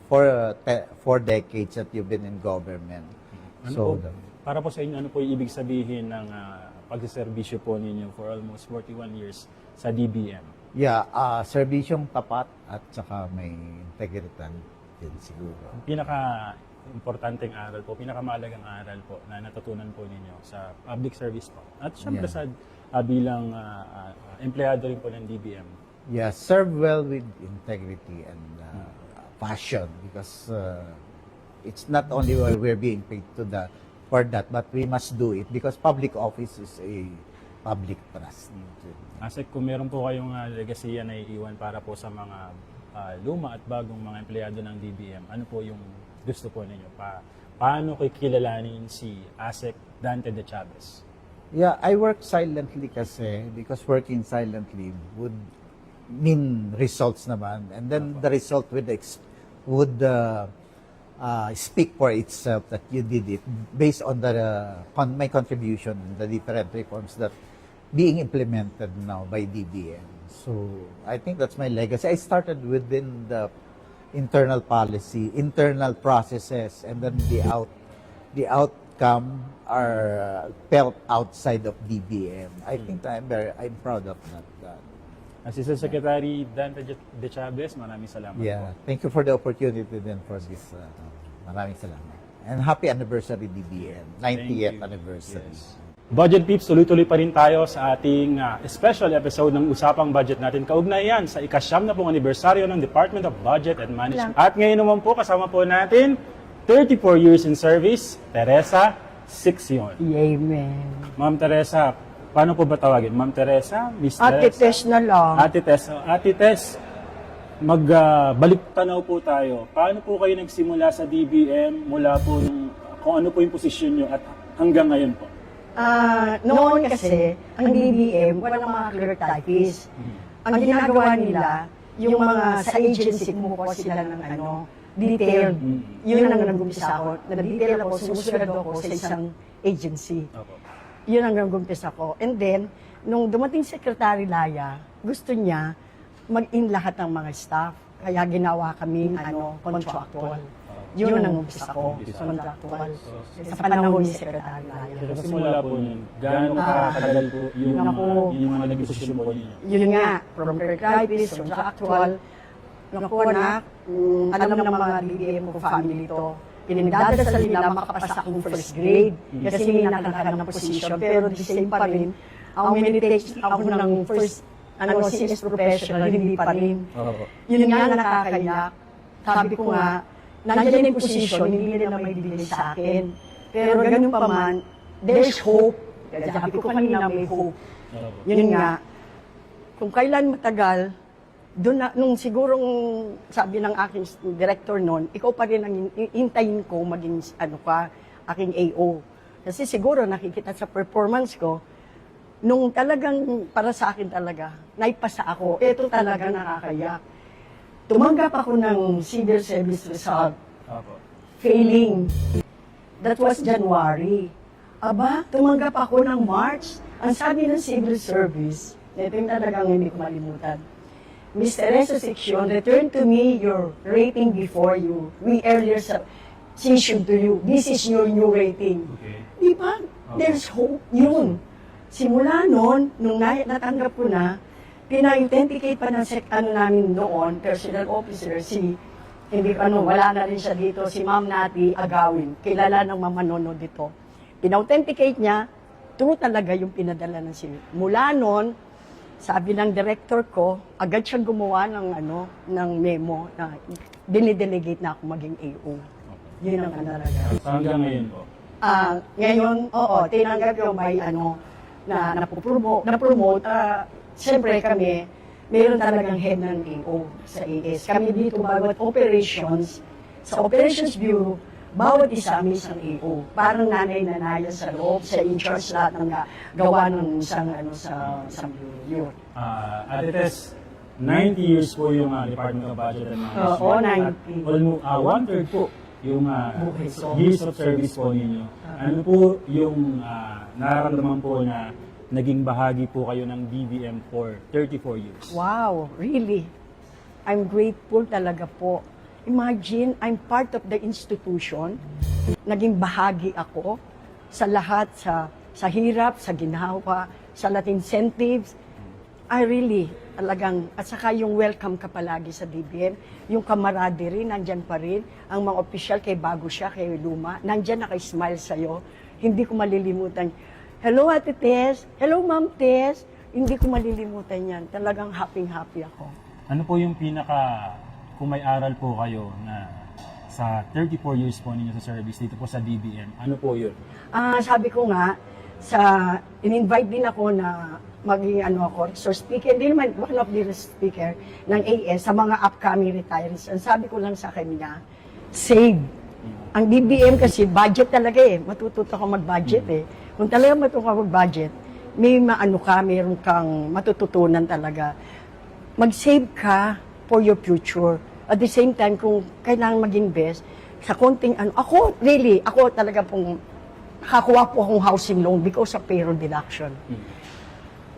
four decades that you've been in government. Ano po, para po sa inyo, ano po yung ibig sabihin ng pagsiservisyo po ninyo for almost 41 years sa DBM? Yeah, serbisyong tapat at saka may integritan din siguro. Pinaka-importanteng aral po, pinakamahalagang aral po na natutunan po ninyo sa public service po. At syempre sa bilang empleyado rin po ng DBM. Yeah, serve well with integrity and passion, because it's not only we're being paid for that, but we must do it because public office is a public trust. Asek, kung meron po kayong legasiya na iiwan para po sa mga luma at bagong mga empleyado ng DBM, ano po yung gusto po ninyo? Paano kikilalanin si Asek Dante de Chavez? Yeah, I work silently kasi, because working silently would mean results naman, and then the result would speak for itself that you did it based on my contribution in the different reforms that being implemented now by DBM. So I think that's my legacy. I started within the internal policy, internal processes, and then the outcome are felt outside of DBM. I think I'm proud of that. Assistant Secretary Dante de Chavez, maraming salamat Yeah, po. thank you for the opportunity then for this. Maraming salamat. And happy anniversary DBM, 90th anniversary. Budget Peeps, tuloy-tuloy pa rin tayo sa ating special episode ng Usapang Budget natin. Kaugnay yan sa ika-9 na pong anibersaryo ng Department of Budget and Management. At ngayon naman po, kasama po natin, 34 years in service, Teresa Siccion. Amen. Ma'am Teresa, paano po ba tawagin? Ma'am Teresa? Miss Ate Teresa? Tess na lang. Ate Tess. Ate Tess, magbalik tanaw po tayo. Paano po kayo nagsimula sa DBM mula po kung ano po yung posisyon nyo at hanggang ngayon po? Noon kasi, ang DBM, walang mga clerk typist. Ang ginagawa nila, yung mga sa agency, kumukuha sila ng detailed. Yun ang nag-umpisa ako. Nag-detail ako, sumusunod ako sa isang agency. Yun ang nag-umpisa ko. And then, nung dumating Secretary Laya, gusto niya mag-in lahat ng mga staff. Kaya ginawa kaming contractual. Yun ang umpisa ko, contractual. Sa panahon ni Secretary Laya. Pero simula po nun, gaano katagal po yung mga nag-posisyon po ninyo? Yun nga, from clerk typist, contractual. Naku na, alam ng mga DBM ko family to. Pinagdadasal nila makapasa akong first grade. Kasi may nakakaroon ng position. Pero the same pa rin, ang minitake ako ng first CS professional, hindi pa rin. Yun nga nakakaiyak. Sabi ko nga, nandiyan yung position, hindi nila may bibili sa akin. Pero ganun pa man, there's hope Kaya sabi ko kanina may hope. Yun nga, kung kailan matagal, doon na, nung sigurong sabi ng aking director noon, ikaw pa rin ang hintayin ko maging aking AO. Kasi siguro nakikita sa performance ko, nung talagang para sa akin talaga, naipasa ako, ito talaga nakakayak. Tumanggap ako ng civil service result. Failing. That was January. Aba, tumanggap ako ng March. Ang sabi ng civil service, ito yung talagang hindi ko malimutan. Ms. Teresa Section, return to me your rating before you. We earlier issued to you. This is your new rating. Okay. Di ba? There's hope. Yun. Simula noon, nung natanggap ko na, pina-authenticate pa ng namin noon, personal officer, wala na rin siya dito, si Ma'am Nati Agawin, kilala ng mga manonood dito. Pina-authenticate niya, true talaga yung pinadala ng CV. Mula noon, sabi ng director ko, agad siyang gumawa ng memo na dinidelegate na ako maging AO. Yun ang talaga. Hanggang ngayon po? Ngayon, oo, tinanggap yung may na napromote. Siyempre kami, mayroon talagang head ng AO sa AS. Kami dito, bawat operations, sa Operations Bureau, bawat isa may isang AO. Parang nanay-nanaya sa loob, sa in-charge lahat ng gawa ng isang bureau. Ate Tess, 90 years po yung Department of Budget and Management. Oo, 90. Almost, one-third po yung years of service po ninyo. Ano po yung nararamdaman po na naging bahagi po kayo ng DBM for 34 years? Wow, really? I'm grateful talaga po. Imagine, I'm part of the institution. Naging bahagi ako sa lahat, sa hirap, sa ginhawa, sa lahat incentives. I really, talagang, at saka yung welcome ka palagi sa DBM, yung camaraderie, nandyan pa rin. Ang mga opisyal, kay bago siya, kay luma, nandyan naka-smile sa'yo. Hindi ko malilimutan. Hello, Ate Tess. Hello, Ma'am Tess. Hindi ko malilimutan yan. Talagang happy-happy ako. Ano po yung kung may aral po kayo na sa 34 years po ninyo sa service dito po sa DBM, ano po yun? Sabi ko nga, in-invite din ako na maging resource speaker, hindi naman one of the speaker ng AS sa mga upcoming retirees. Ang sabi ko lang sa kanya, save. Ang DBM kasi budget talaga matututo ka mag-budget Kung talaga matututo ka mag-budget, meron kang matututunan talaga. Mag-save ka for your future. At the same time, kung kailangan maging best, sa konting ako talaga pong nakakuha po akong housing loan because of payroll deduction.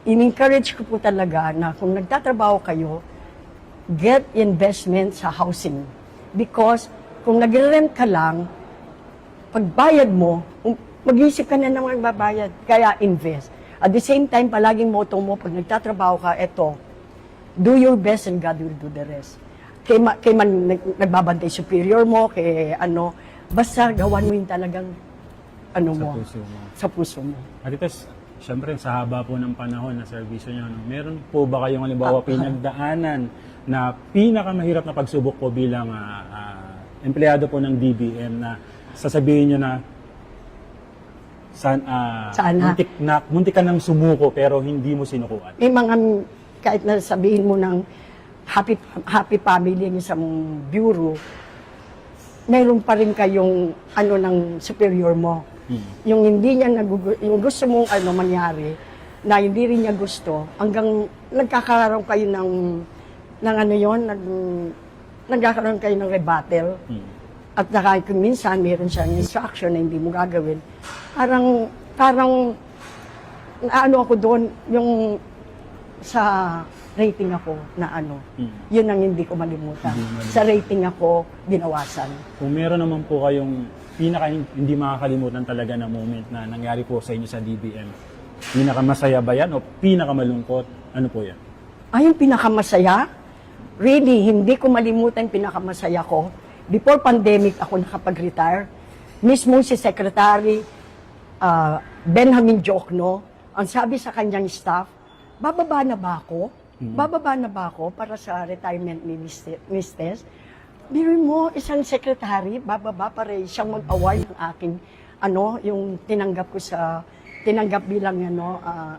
In-encourage ko po talaga na kung nagtatrabaho kayo, get investment sa housing. Because kung nag-rent ka lang, pagbayad mo, mag-isip ka na naman magbabayad, kaya invest. At the same time, palaging motto mo, pag nagtatrabaho ka, do your best and God will do the rest. Kay man nagbabantay superior mo, basta gawan mo yung talagang sa puso mo. Ate Tess, syempre sa haba po ng panahon na serbisyo nyo, meron po ba kayong halimbawa pinagdaanan na pinakamahirap na pagsubok po bilang empleyado po ng DBM na sasabihin nyo na muntik ka nang sumuko pero hindi mo sinukuan? May mga, kahit na sabihin mo ng happy family ng isang bureau, meron pa rin kayong ng superior mo. Yung hindi niya yung gusto mong mangyari, na hindi rin niya gusto, hanggang nagkakaroon kayo nagkakaroon kayo ng rebuttal. At saka kung minsan meron siyang instruction na hindi mo gagawin, parang ako doon, yung sa rating ako na yun ang hindi ko malimutan. Sa rating ako, binawasan. Kung meron naman po kayong hindi makakalimutan talaga na moment na nangyari po sa inyo sa DBM, pinakamasaya ba yan o pinakamalungkot? Ano po yan? Yung pinakamasaya? Really, hindi ko malimutan yung pinakamasaya ko. Before pandemic ako nakapag-retire. Mismo si Secretary Benjamin Jokno, ang sabi sa kanyang staff, bababa na ba ako? Bababa na ba ako para sa retirement ni Ms. Tess? Biruin mo, isang secretary, bababa para siyang mag-award ng aking, yung tinanggap ko sa tinanggap bilang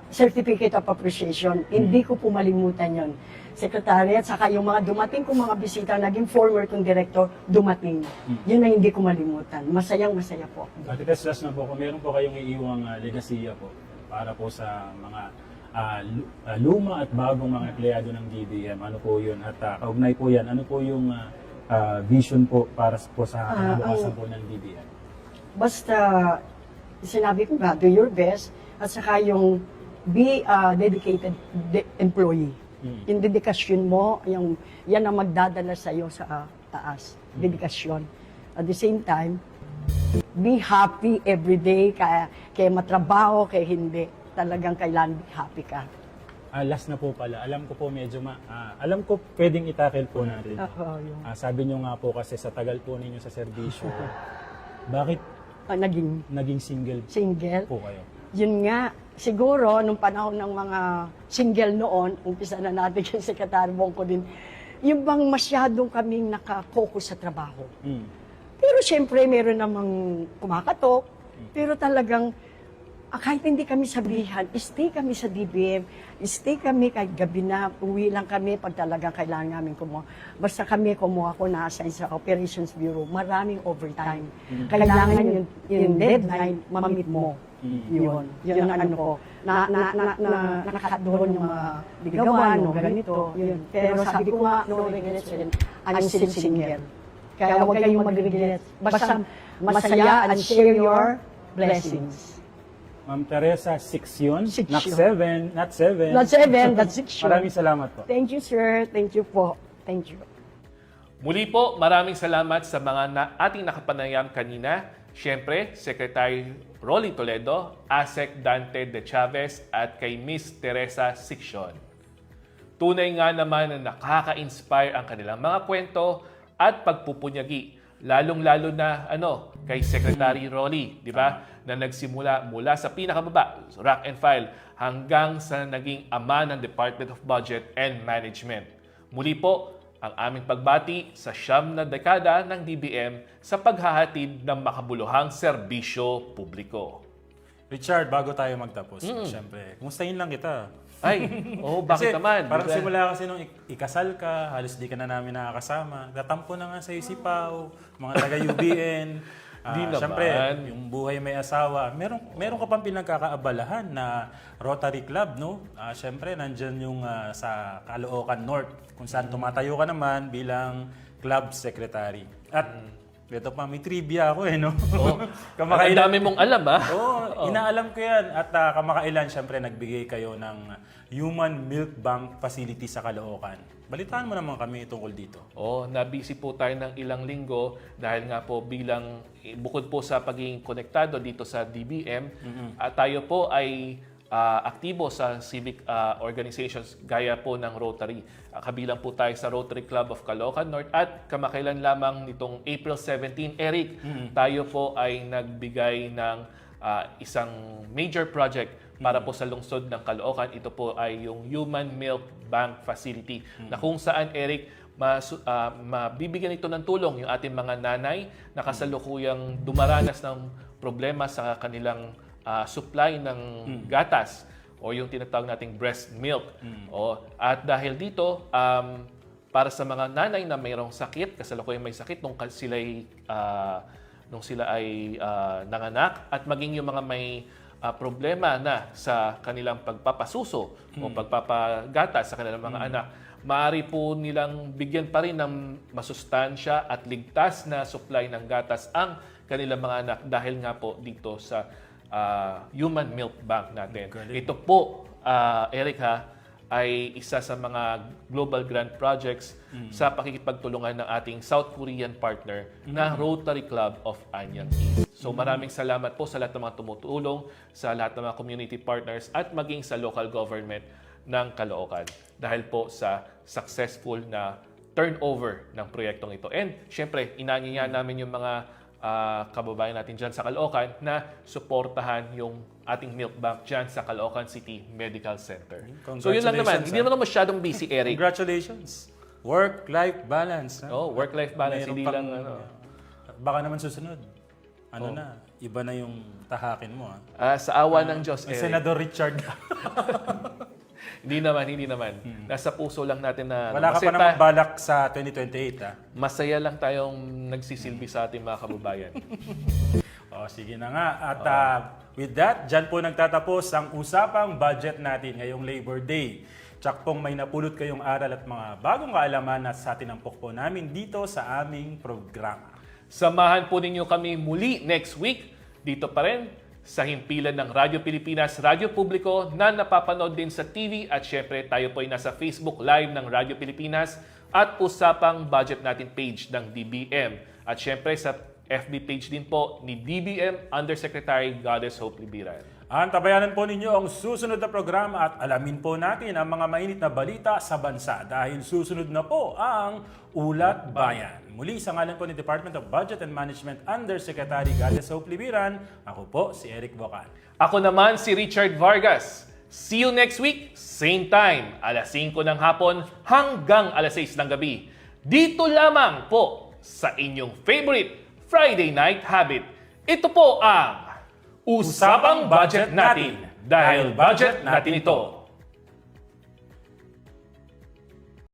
Certificate of Appreciation. Hindi ko po malimutan yon. Secretary at saka yung mga dumating kong mga bisita, naging former kong director, dumating. Yun ang hindi ko malimutan. Masayang-masaya po. Ate Tess, last na po, kung meron po kayong iiwang legasiya po para po sa mga luma at bagong mga empleyado ng DBM, ano po yun? At kaugnay po yan, ano po yung vision po para po sa kinabukasan po ng DBM? Basta, sinabi ko nga, do your best, at saka yung be a dedicated employee. Yung dedikasyon mo, yan ang magdadala sa iyo sa taas. Dedikasyon. At the same time, be happy every day, kaya matrabaho, kaya hindi. Talagang kailangan be happy ka. Last na po pala, alam ko po medyo alam ko pwedeng itakil po natin. Sabi nyo nga po kasi sa tagal po ninyo sa serbisyo, bakit naging single po kayo? Yun nga, siguro, nung panahon ng mga single noon, umpisa na natin yung Secretary Bongko din, yung bang masyadong kaming nakafocus sa trabaho. Pero syempre, meron namang kumakatok, pero talagang, kahit hindi kami sabihan, stay kami sa DBM, stay kami kahit gabi na, uwi lang kami pag talagang kailangan namin kumuha. Basta kami kumuha ko na-assign sa Operations Bureau, maraming overtime. Kailangan yung deadline, mamit mo. Yun ang ano ko. Nakakat doon yung mga ligawan, ganito. Yun. Pero sabi ko nga, no regrets rin, I'm still single. Kaya huwag kayong mag-regrets. Basta masaya and share your blessings. Ma'am Teresa, 6 yun? Not 7. Not 7, that's 6 yun. Maraming salamat po. Thank you, sir. Thank you po. Thank you. Muli po, maraming salamat sa mga ating nakapanayam kanina. Siyempre, Secretary Rolly Toledo, ASEC Dante de Chavez at kay Miss Teresa Siccion. Tunay nga naman na nakaka-inspire ang kanilang mga kwento at pagpupunyagi, lalong-lalo na kay Secretary Rolly, di ba? Na nagsimula mula sa pinakababa, rank and file, hanggang sa naging ama ng Department of Budget and Management. Muli po, ang aming pagbati sa 9 na dekada ng DBM sa paghahatid ng makabuluhang serbisyo publiko. Richard, bago tayo magtapos, siyempre, kumustahin lang kita. Ay, bakit naman? Parang simula kasi nung ikasal ka, halos di ka na namin nakakasama. Tatampo na nga sa si Pao, mga taga-UBN. Di naman. Siyempre, yung buhay may asawa. Meron ka pang pinagkakaabalahan na Rotary Club, no? Siyempre, nandyan yung sa Caloocan North, kung saan tumatayo ka naman bilang club secretary. At ito pa, may trivia ako no? Ang dami mong alam, Inaalam ko yan. At kamakailan, siyempre, nagbigay kayo ng Human Milk Bank Facility sa Caloocan. Balitaan mo naman kami tungkol dito. Nabisi po tayo ng ilang linggo dahil nga po bukod po sa pagiging konektado dito sa DBM, tayo po ay aktibo sa civic organizations gaya po ng Rotary. Kabilang po tayo sa Rotary Club of Caloocan North at kamakailan lamang nitong April 17, Eric, tayo po ay nagbigay ng isang major project para po sa lungsod ng Caloocan. Ito po ay yung Human Milk Bank Facility na kung saan, Eric, mabibigyan ito ng tulong yung ating mga nanay na kasalukuyang dumaranas ng problema sa kanilang supply ng gatas o yung tinatawag nating breast milk. At dahil dito, para sa mga nanay na mayroong sakit, kasalukuyang may sakit nung sila ay nanganak, at maging yung mga may problema na sa kanilang pagpapasuso o pagpapagatas sa kanilang mga anak, maaari po nilang bigyan pa rin ng masustansya at ligtas na supply ng gatas ang kanilang mga anak dahil nga po dito sa Human Milk Bank natin. Ito po, Eric ay isa sa mga global grant projects sa pakikipagtulungan ng ating South Korean partner na Rotary Club of Anyang East. So maraming salamat po sa lahat ng mga tumutulong, sa lahat ng mga community partners at maging sa local government ng Caloocan dahil po sa successful na turnover ng proyektong ito. And syempre, inaanyayahan namin yung mga kababayan natin dyan sa Caloocan na suportahan yung ating milk bank dyan sa Caloocan City Medical Center. So yun lang naman. Hindi naman masyadong busy, Eric. Congratulations. Work-life balance. Work-life balance. Hindi lang Baka naman susunod. iba na yung tahakin mo. Sa awa ng Diyos, May Eric. Senador Richard. Hindi naman. Nasa puso lang natin na... Wala ka pa namang balak sa 2028, Masaya lang tayong nagsisilbi sa ating mga kababayan. Sige na nga. At with that, dyan po nagtatapos ang usapang budget natin ngayong Labor Day. Tsak pong may napulot kayong aral at mga bagong kaalaman na sa tinampok po namin dito sa aming programa. Samahan po ninyo kami muli next week dito pa rin sa himpilan ng Radyo Pilipinas, Radyo Publiko na napapanood din sa TV at syempre tayo po ay nasa Facebook Live ng Radyo Pilipinas at usapang budget natin page ng DBM. At syempre sa FB page din po ni DBM Undersecretary Goddess Hope Libiran. Antabayanan po ninyo ang susunod na programa at alamin po natin ang mga mainit na balita sa bansa dahil susunod na po ang Ulat Bayan. Muli sa ngalan po ni Department of Budget and Management Undersecretary Goddess Hope Libiran, ako po si Eric Bocan. Ako naman si Richard Vargas. See you next week, same time, alas 5 ng hapon hanggang alas 6 ng gabi. Dito lamang po sa inyong favorite Friday Night Habit. Ito po ang Usapang Budget Natin dahil budget natin ito.